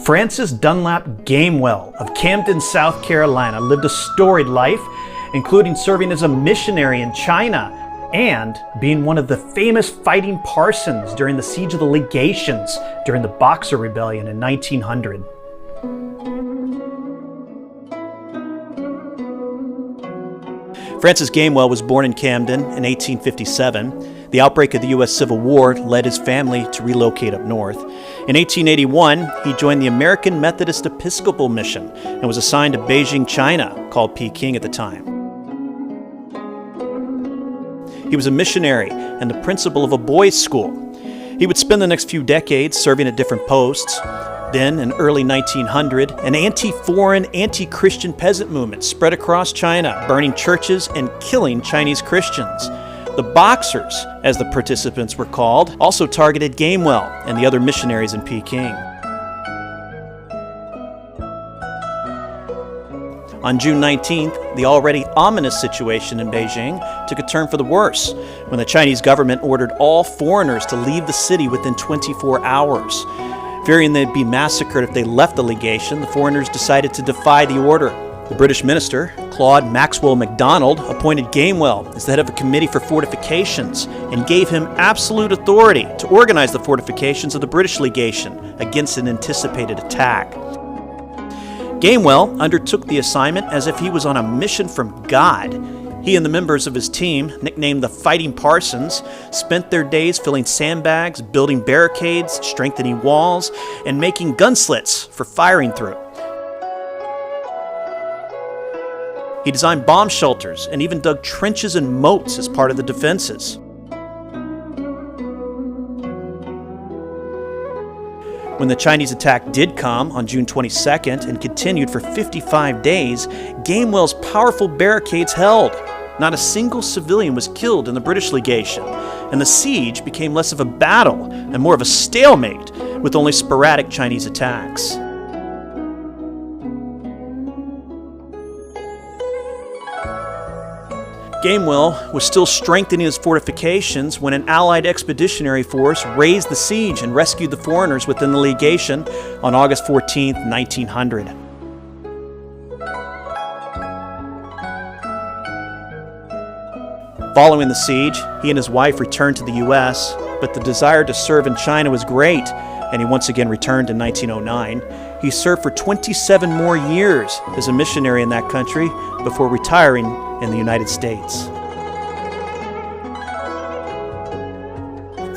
Francis Dunlap Gamewell of Camden, South Carolina, lived a storied life, including serving as a missionary in China and being one of the famous fighting Parsons during the siege of the Legations during the Boxer Rebellion in 1900. Francis Gamewell was born in Camden in 1857. The outbreak of the U.S. Civil War led his family to relocate up north. In 1881, he joined the American Methodist Episcopal Mission and was assigned to Beijing, China, called Peking at the time. He was a missionary and the principal of a boys' school. He would spend the next few decades serving at different posts. Then, in early 1900, an anti-foreign, anti-Christian peasant movement spread across China, burning churches and killing Chinese Christians. The Boxers, as the participants were called, also targeted Gamewell and the other missionaries in Peking. On June 19th, the already ominous situation in Beijing took a turn for the worse when the Chinese government ordered all foreigners to leave the city within 24 hours. Fearing they'd be massacred if they left the legation, the foreigners decided to defy the order. The British minister, Claude Maxwell MacDonald, appointed Gamewell as the head of a committee for fortifications and gave him absolute authority to organize the fortifications of the British legation against an anticipated attack. Gamewell undertook the assignment as if he was on a mission from God. He and the members of his team, nicknamed the Fighting Parsons, spent their days filling sandbags, building barricades, strengthening walls, and making gun slits for firing through. He designed bomb shelters and even dug trenches and moats as part of the defenses. When the Chinese attack did come on June 22nd and continued for 55 days, Gamewell's powerful barricades held. Not a single civilian was killed in the British legation, and the siege became less of a battle and more of a stalemate, with only sporadic Chinese attacks. Gamewell was still strengthening his fortifications when an Allied expeditionary force raised the siege and rescued the foreigners within the legation on August 14, 1900. Following the siege, he and his wife returned to the U.S., but the desire to serve in China was great, and he once again returned in 1909. He served for 27 more years as a missionary in that country before retiring in the United States.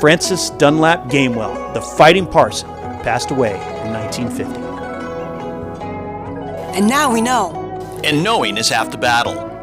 Francis Dunlap Gamewell, the Fighting Parson, passed away in 1950. And now we know. And knowing is half the battle.